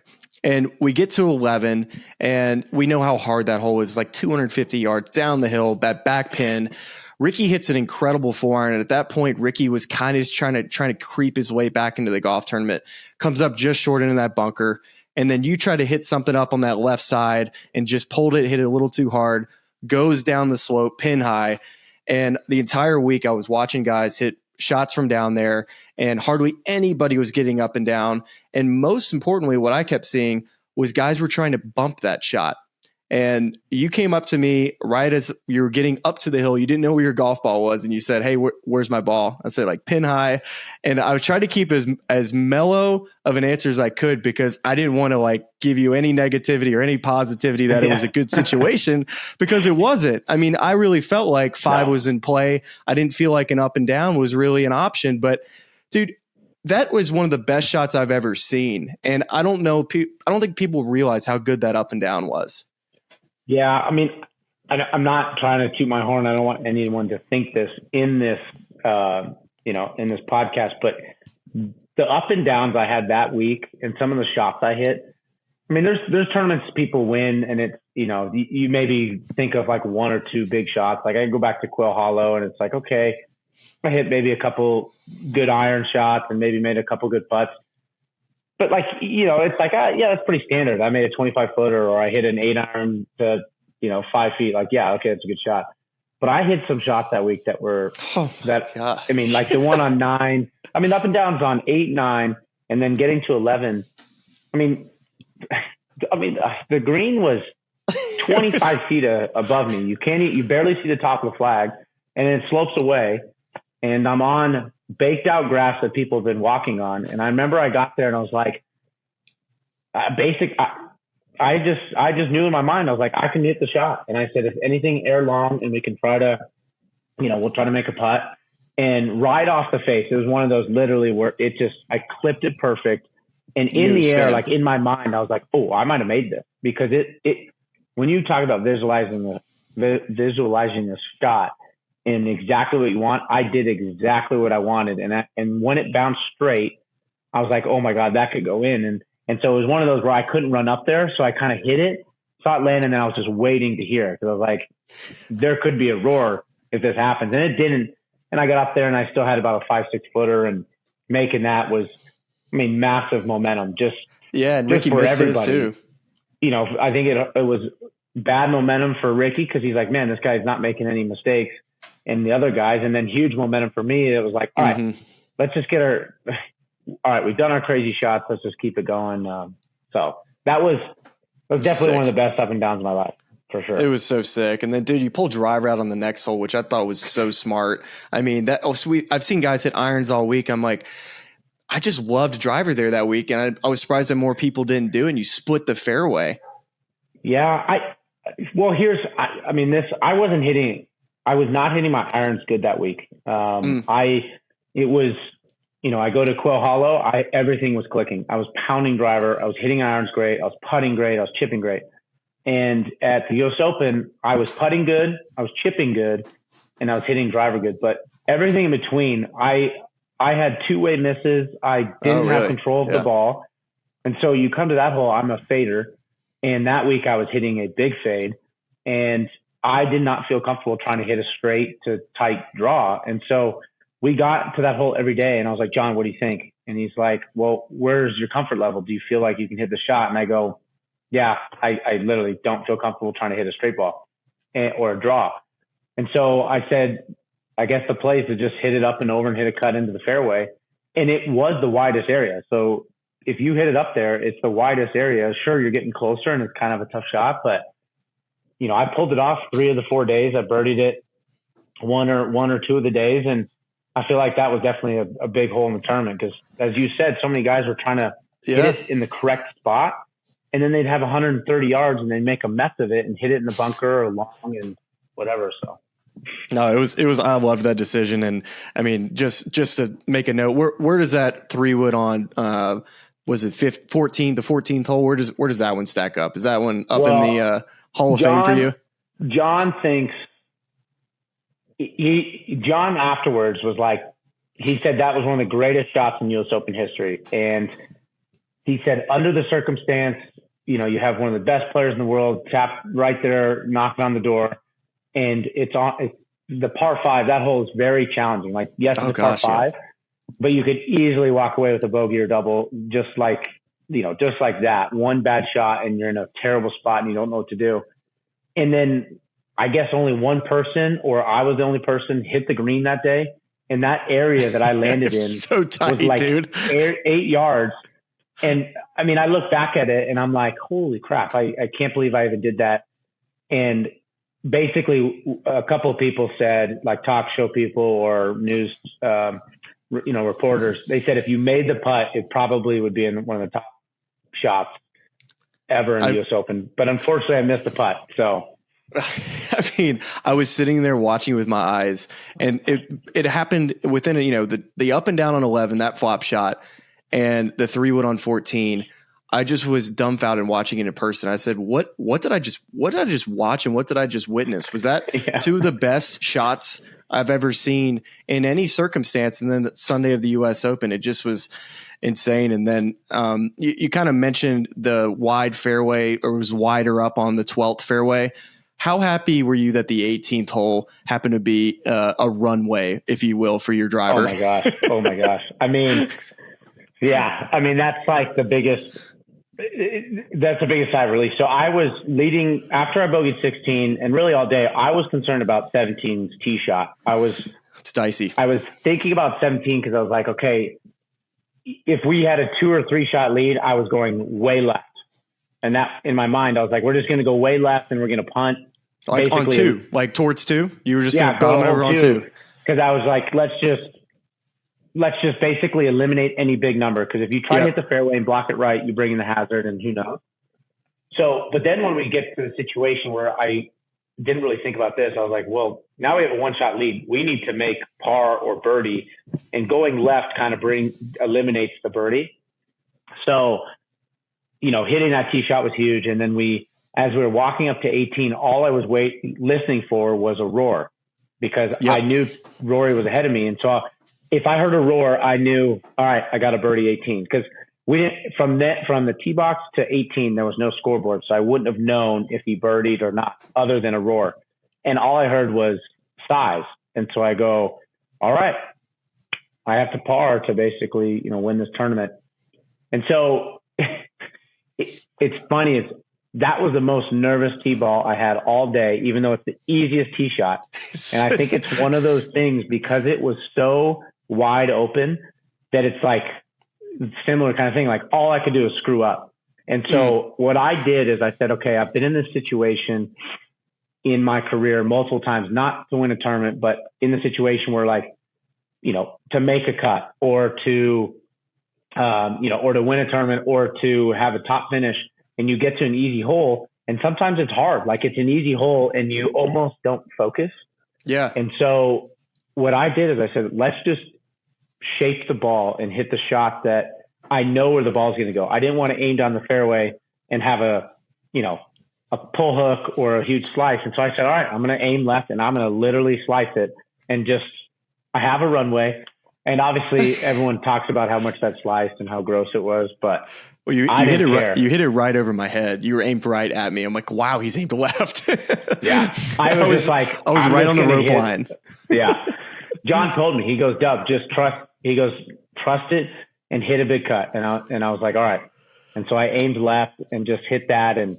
And we get to 11, and we know how hard that hole is. It's like 250 yards down the hill, that back pin. Ricky hits an incredible 4-iron, and at that point, Ricky was kind of trying to creep his way back into the golf tournament. Comes up just short into that bunker, and then you try to hit something up on that left side and just pulled it, hit it a little too hard, goes down the slope, pin high. And the entire week, I was watching guys hit shots from down there, and hardly anybody was getting up and down. And most importantly, what I kept seeing was guys were trying to bump that shot. And you came up to me right as you were getting up to the hill. You didn't know where your golf ball was. And you said, hey, where's my ball? I said, like, pin high. And I was trying to keep as mellow of an answer as I could, because I didn't want to like give you any negativity or any positivity that it was a good situation, because it wasn't. I mean, I really felt like 5 was in play. I didn't feel like an up and down was really an option. But dude, that was one of the best shots I've ever seen. And I don't think people realize how good that up and down was. Yeah, I mean, I'm not trying to toot my horn. I don't want anyone to think this in this, in this podcast. But the up and downs I had that week and some of the shots I hit. I mean, there's tournaments people win, and it's, you maybe think of like one or two big shots. Like I go back to Quill Hollow, and it's like, okay, I hit maybe a couple good iron shots and maybe made a couple good putts. But like, it's like, yeah, that's pretty standard. I made a 25 footer, or I hit an 8-iron to, 5 feet. Like, yeah, okay, that's a good shot. But I hit some shots that week that were gosh. I mean, like the one on 9, I mean, up and downs on 8, 9, and then getting to 11. I mean, the green was 25 feet above me. You barely see the top of the flag, and then it slopes away, and I'm on baked out grass that people have been walking on. And I remember I got there and I was like, I just knew in my mind, I was like, I can hit the shot. And I said, if anything, air long, and we can try to, we'll try to make a putt. And right off the face, it was one of those literally where I clipped it perfect. And in the air, like in my mind, I was like, oh, I might've made this, because when you talk about visualizing a shot and exactly what you want, I did exactly what I wanted. And when it bounced straight, I was like, oh my God, that could go in. And so it was one of those where I couldn't run up there. So I kind of hit it, saw it land, and then I was just waiting to hear it. Cause I was like, there could be a roar if this happens. And it didn't. And I got up there and I still had about a 5-6 footer, and making that was, massive momentum. And Ricky missed his too. I think it was bad momentum for Ricky, because he's like, man, this guy's not making any mistakes, and the other guys. And then huge momentum for me. It was like, all right, let's just all right, we've done our crazy shots. Let's just keep it going. So that was definitely sick. One of the best up and downs of my life, for sure. It was so sick. And then, dude, you pulled driver out on the next hole, which I thought was so smart. I mean, I've seen guys hit irons all week. I'm like, I just loved driver there that week, and I was surprised that more people didn't do it, and you split the fairway. Yeah. I was not hitting my irons good that week. I go to Quill Hollow. Everything was clicking. I was pounding driver. I was hitting irons great. I was putting great. I was chipping great. And at the US Open, I was putting good. I was chipping good, and I was hitting driver good. But everything in between, I had two-way misses. I didn't have control of the ball. And so you come to that hole, I'm a fader. And that week I was hitting a big fade, and I did not feel comfortable trying to hit a straight to tight draw. And so we got to that hole every day, and I was like, John, what do you think? And he's like, well, where's your comfort level? Do you feel like you can hit the shot? And I go, yeah, I literally don't feel comfortable trying to hit a straight ball or a draw. And so I said, I guess the play is to just hit it up and over and hit a cut into the fairway. And it was the widest area. So if you hit it up there, it's the widest area. Sure, you're getting closer, and it's kind of a tough shot, but I pulled it off 3 of the 4 days. I birdied it one or two of the days. And I feel like that was definitely a big hole in the tournament, because, as you said, so many guys were trying to hit it in the correct spot, and then they'd have 130 yards and they'd make a mess of it and hit it in the bunker or long and whatever. So. No, it was. I loved that decision, and I mean, just to make a note, where does that 3-wood on? Was it 14th, the 14th hole? Where does that one stack up? Is that one up in the Hall of Fame for you? John thinks. John afterwards was like, he said that was one of the greatest shots in U.S. Open history, and he said under the circumstance, you have one of the best players in the world tapped right there, knocking on the door. And it's the par 5. That hole is very challenging. Like, yes, it's par 5, but you could easily walk away with a bogey or double, just like that. One bad shot and you're in a terrible spot and you don't know what to do. And then I guess only one person, or I was the only person, hit the green that day. And that area that I landed in so tiny, was like dude. 8 yards. And I mean, I look back at it and I'm like, holy crap, I can't believe I even did that. And basically, a couple of people said, like talk show people or news, reporters, they said if you made the putt, it probably would be in one of the top shots ever in the U.S. Open. But unfortunately, I missed the putt. So, I mean, I was sitting there watching with my eyes, and it happened within the up and down on 11, that flop shot, and the 3-wood on 14. I just was dumbfounded watching it in person. I said, what did I just watch, and what did I just witness? Was that two of the best shots I've ever seen in any circumstance. And then the Sunday of the U.S. Open, it just was insane. And then you kind of mentioned the wide fairway, or it was wider up on the 12th fairway. How happy were you that the 18th hole happened to be a runway, if you will, for your driver? Oh my gosh. Oh my gosh. I mean, yeah, I mean, that's like the biggest sigh of relief. So I was leading after I bogeyed 16, and really all day, I was concerned about 17's tee shot. It's dicey. I was thinking about 17 because I was like, okay, if we had a 2 or 3 shot lead, I was going way left. And that in my mind, I was like, we're just going to go way left and we're going to punt. Like basically, on 2, like towards 2? You were just going to bomb it over on 2. Because I was like, let's just basically eliminate any big number. Because if you try to hit the fairway and block it right, you bring in the hazard, and who knows. So, but then when we get to the situation where I didn't really think about this, I was like, well, now we have a 1-shot lead. We need to make par or birdie, and going left kind of eliminates the birdie. So, hitting that tee shot was huge. And then as we were walking up to 18, all I was listening for was a roar, because I knew Rory was ahead of me. And so if I heard a roar, I knew, all right, I got a birdie 18. Because we didn't, from the tee box to 18, there was no scoreboard. So I wouldn't have known if he birdied or not, other than a roar. And all I heard was sighs. And so I go, all right, I have to par to basically, win this tournament. And so it's funny. That was the most nervous tee ball I had all day, even though it's the easiest tee shot. And I think it's one of those things, because it was so wide open, that it's like similar kind of thing. Like all I could do is screw up. And so what I did is I said, okay, I've been in this situation in my career multiple times, not to win a tournament, but in the situation where, like, to make a cut, or to, or to win a tournament, or to have a top finish, and you get to an easy hole. And sometimes it's hard. Like it's an easy hole and you almost don't focus. Yeah. And so what I did is I said, let's just shape the ball and hit the shot that I know where the ball is going to go. I didn't want to aim down the fairway and have a pull hook or a huge slice. And so I said, all right, I'm going to aim left and I'm going to literally slice it, and I have a runway. And obviously everyone talks about how much that sliced and how gross it was, but you hit it right. You hit it right over my head. You were aimed right at me. I'm like, wow, he's aimed left. Yeah, I was right on the rope line. Yeah, John told me, he goes, Dub, just trust. He goes, trust it and hit a big cut. And I was like, all right. And so I aimed left and just hit that. And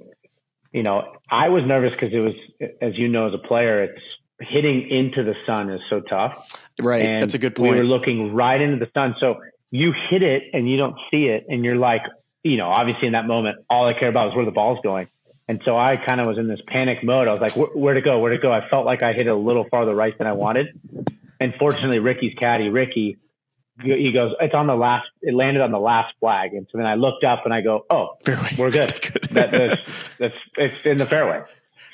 I was nervous because it was, as you know, as a player, it's hitting into the sun is so tough. Right, and that's a good point. We were looking right into the sun, so you hit it and you don't see it, and you're like, obviously in that moment, all I care about is where the ball's going. And so I kind of was in this panic mode. I was like, where to go? Where to go? I felt like I hit it a little farther right than I wanted. And fortunately, Ricky's caddy, Ricky, he goes, it landed on the last flag. And so then I looked up and I go, oh, fairway. We're good. It's in the fairway.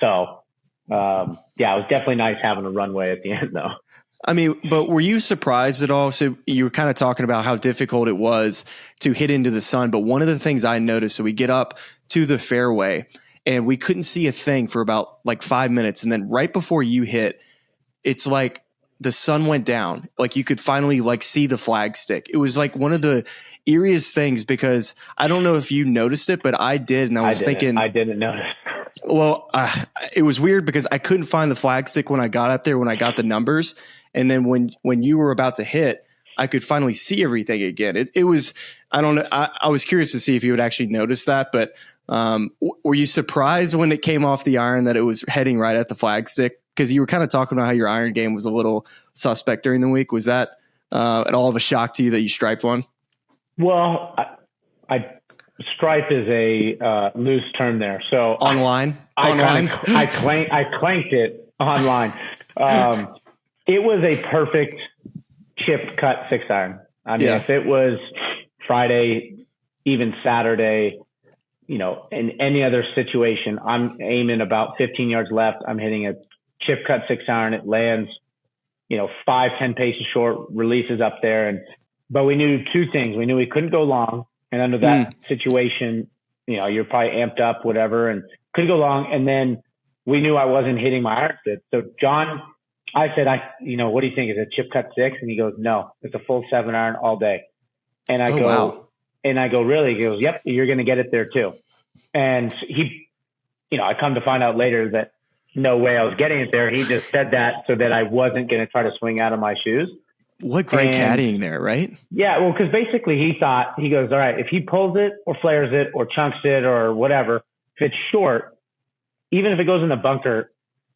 So, it was definitely nice having a runway at the end, though. I mean, but were you surprised at all? So you were kind of talking about how difficult it was to hit into the sun. But one of the things I noticed, so we get up to the fairway and we couldn't see a thing for about like 5 minutes. And then right before you hit, it's like the sun went down. Like you could finally like see the flag stick. It was like one of the eeriest things, because I don't know if you noticed it, but I did. And I didn't notice. Well, it was weird because I couldn't find the flag stick when I got up there, when I got the numbers. And then when you were about to hit, I could finally see everything again. It was, I don't know. I was curious to see if you would actually notice that, but were you surprised when it came off the iron that it was heading right at the flag stick? Because you were kind of talking about how your iron game was a little suspect during the week. Was that at all of a shock to you that you striped one? Well, stripe is a loose term there. So online, I clanked it online. It was a perfect chip cut 6-iron. I mean, if it was Friday, even Saturday, in any other situation, I'm aiming about 15 yards left. I'm hitting a chip cut 6-iron. It lands, 5-10 paces short, releases up there. But we knew two things. We knew we couldn't go long. And under that situation, you're probably amped up, whatever, and couldn't go long. And then we knew I wasn't hitting my iron fit. So John I said, what do you think? Is it chip cut 6? And he goes, no, it's a full 7-iron all day. And I Oh, go, wow. Really? He goes, yep, you're going to get it there too. And he, I come to find out later that no way I was getting it there. He just said that so that I wasn't going to try to swing out of my shoes. What great caddying there, right? Yeah, well, because basically he goes, all right, if he pulls it or flares it or chunks it or whatever, if it's short, even if it goes in the bunker,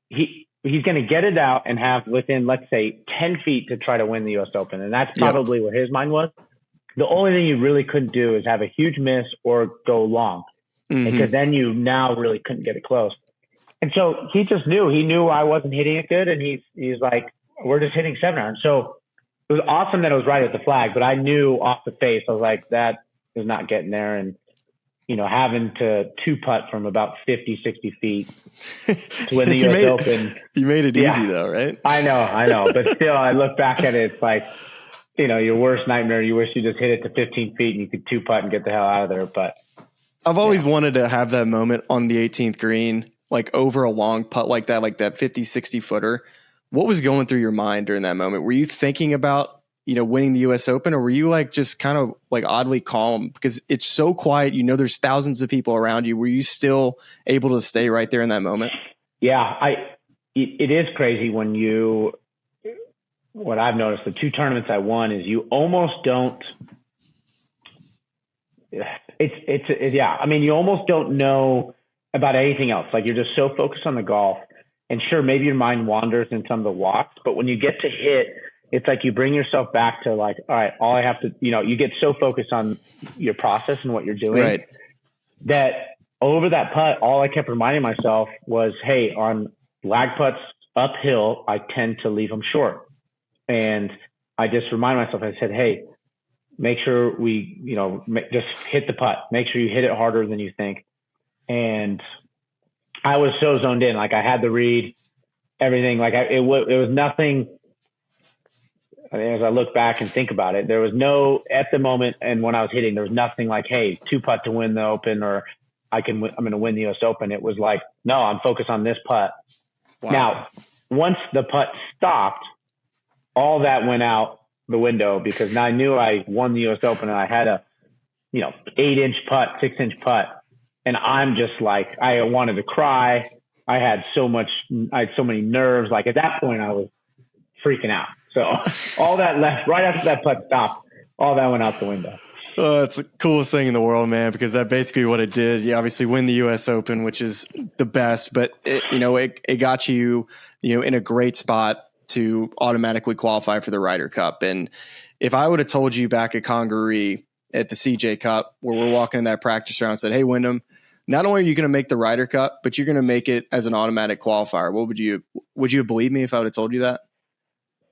he's going to get it out and have within, let's say, 10 feet to try to win the U.S. Open. And that's probably where his mind was. The only thing you really couldn't do is have a huge miss or go long, because then you now really couldn't get it close. And so he just knew. He knew I wasn't hitting it good, and he's like, we're just hitting 7-iron. So it was awesome that it was right at the flag, but I knew off the face, I was like, that is not getting there. And, having to 2-putt from about 50, 60 feet to win the U.S. Open. You made it easy though, right? I know. But still, I look back at it, it's like, your worst nightmare. You wish you just hit it to 15 feet and you could 2-putt and get the hell out of there. But I've always wanted to have that moment on the 18th green, like over a long putt like that 50, 60 footer. What was going through your mind during that moment? Were you thinking about, winning the US Open, or were you like just kind of like oddly calm because it's so quiet? There's thousands of people around you. Were you still able to stay right there in that moment? Yeah, it is crazy what I've noticed, the 2 tournaments I won is you almost don't, you almost don't know about anything else. Like you're just so focused on the golf, and sure, maybe your mind wanders in some of the walks, but when you get to hit, it's like you bring yourself back to like, all right, all I have to, you get so focused on your process and what you're doing, right, that over that putt, all I kept reminding myself was, hey, on lag putts uphill, I tend to leave them short. And I just remind myself, I said, hey, make sure we, just hit the putt. Make sure you hit it harder than you think. And I was so zoned in. Like I had the read, everything. Like it was nothing. I mean, as I look back and think about it, there was at the moment, and when I was hitting, there was nothing like, hey, 2-putt to win the Open, or I'm going to win the US Open. It was like, no, I'm focused on this putt. Wow. Now, once the putt stopped, all that went out the window, because now I knew I won the US Open and I had a, 8-inch putt, 6-inch putt. And I'm just like, I wanted to cry. I had so many nerves. Like at that point I was freaking out. So all that left right after that putt stopped, all that went out the window. Oh, that's the coolest thing in the world, man, because that's basically what it did. You obviously win the US Open, which is the best, but it got you, in a great spot to automatically qualify for the Ryder Cup. And if I would have told you back at Congaree at the CJ Cup, where we're walking in that practice round, and said, hey, Wyndham, not only are you going to make the Ryder Cup, but you're going to make it as an automatic qualifier, would you have believed me if I would have told you that?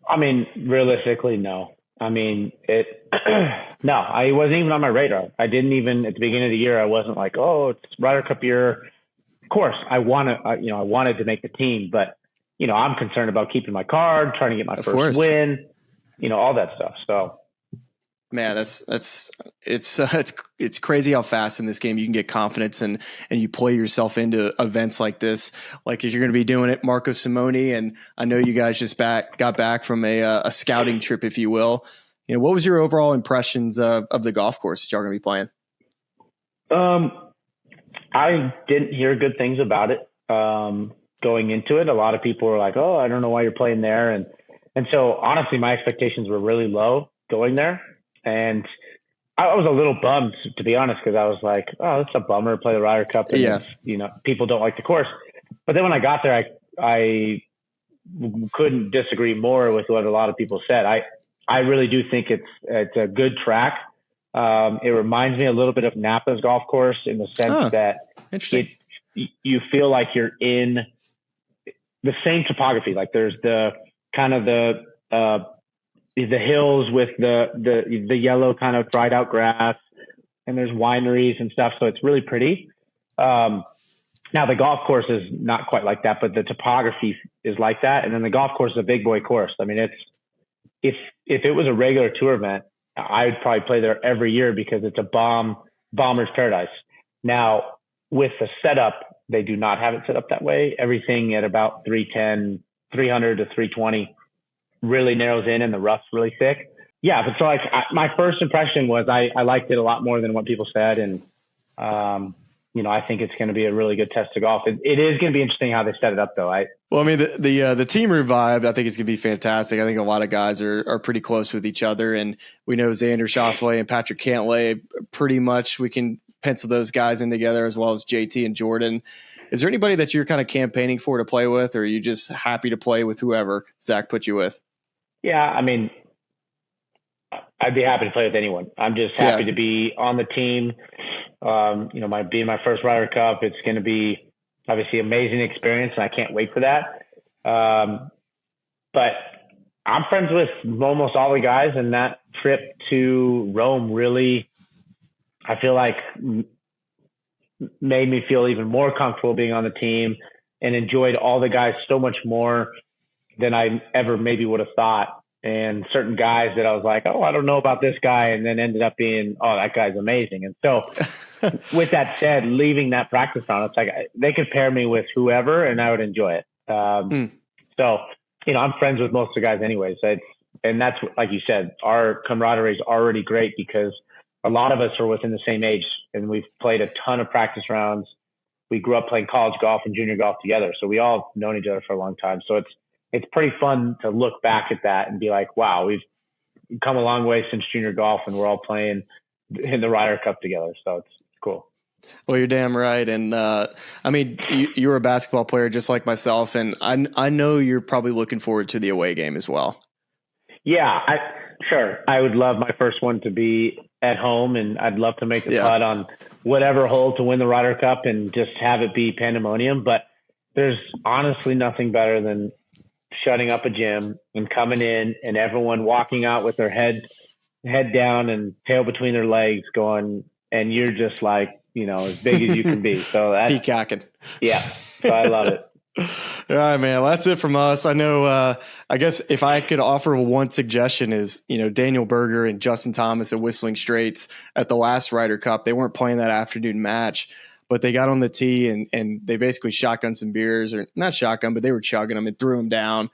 I mean, realistically, no. I mean, no, I wasn't even on my radar. I didn't even at the beginning of the year. I wasn't like, oh, it's Ryder Cup year. Of course, I wanted to make the team, but I'm concerned about keeping my card, trying to get my first win, all that stuff. So, man, it's crazy how fast in this game you can get confidence and you play yourself into events like this, like as you're going to be doing it, Marco Simone. And I know you guys just got back from a scouting trip, if you will. What was your overall impressions of the golf course that y'all are going to be playing? I didn't hear good things about it. Going into it, a lot of people were like, oh, I don't know why you're playing there. And so honestly, my expectations were really low going there. And I was a little bummed, to be honest, because I was like, oh, it's a bummer to play the Ryder Cup. And people don't like the course. But then when I got there, I couldn't disagree more with what a lot of people said. I really do think it's a good track. It reminds me a little bit of Napa's golf course in the sense that you feel like you're in the same topography. Like there's the kind of the hills with the yellow kind of dried out grass, and there's wineries and stuff. So it's really pretty. Now the golf course is not quite like that, but the topography is like that. And then the golf course is a big boy course. I mean, if it was a regular tour event, I would probably play there every year because it's a bomber's paradise. Now with the setup, they do not have it set up that way. Everything at about 310, 300 to 320 really narrows in and the rough's really thick. Yeah, but so like my first impression was I liked it a lot more than what people said, and I think it's going to be a really good test of golf. It is going to be interesting how they set it up, though. Well, I mean, the team room vibe, I think it's going to be fantastic. I think a lot of guys are pretty close with each other, and we know Xander Schauffele and Patrick Cantlay pretty much. We can pencil those guys in together, as well as JT and Jordan. Is there anybody that you're kind of campaigning for to play with, or are you just happy to play with whoever Zach put you with? Yeah, I mean, I'd be happy to play with anyone. I'm just happy to be on the team. Being my first Ryder Cup, it's going to be obviously amazing experience, and I can't wait for that. But I'm friends with almost all the guys, and that trip to Rome really, I feel like, made me feel even more comfortable being on the team and enjoyed all the guys so much more than I ever maybe would have thought. And certain guys that I was like, oh, I don't know about this guy, and then ended up being, oh, that guy's amazing. And so with that said, leaving that practice round, it's like they could pair me with whoever and I would enjoy it. So, I'm friends with most of the guys anyways. And that's, like you said, our camaraderie is already great because a lot of us are within the same age and we've played a ton of practice rounds. We grew up playing college golf and junior golf together. So we all known each other for a long time. So it's pretty fun to look back at that and be like, wow, we've come a long way since junior golf and we're all playing in the Ryder Cup together. So it's cool. Well, you're damn right. And you're a basketball player just like myself. And I know you're probably looking forward to the away game as well. Yeah, sure. I would love my first one to be at home, and I'd love to make the putt on whatever hole to win the Ryder Cup and just have it be pandemonium. But there's honestly nothing better than shutting up a gym and coming in and everyone walking out with their head down and tail between their legs going, and you're just like, as big as you can be. So that's peacocking. Yeah. So I love it. All right, man. Well, that's it from us. I know, I guess if I could offer one suggestion is, Daniel Berger and Justin Thomas at Whistling Straits at the last Ryder Cup, they weren't playing that afternoon match, but they got on the tee and they basically shotgunned some beers, or not shotgun, but they were chugging them and threw them down.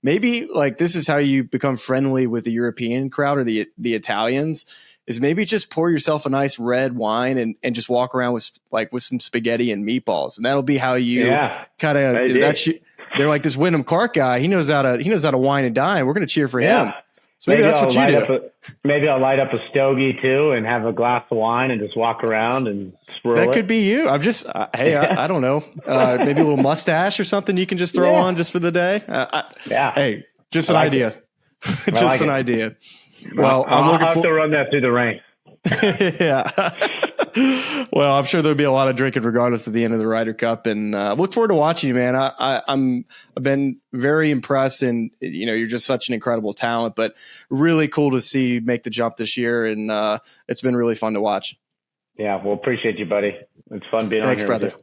Maybe like this is how you become friendly with the European crowd or the Italians, is maybe just pour yourself a nice red wine and just walk around with some spaghetti and meatballs. And that'll be how you kind of, they're like, this Wyndham Clark guy, he knows how to wine and dine. We're going to cheer for him. So maybe that's what you do. Maybe I'll light up a stogie too and have a glass of wine and just walk around and swirl That could be you. I'm just, I don't know. Maybe a little mustache or something you can just throw on just for the day. Hey, just an idea. Just an idea. Well, I'll have to run that through the ranks. Well, I'm sure there'll be a lot of drinking regardless of the end of the Ryder Cup, and look forward to watching you, man. I've been very impressed, and you're just such an incredible talent. But really cool to see you make the jump this year, and it's been really fun to watch. Yeah, well, appreciate you, buddy. It's fun being on here. Thanks, brother.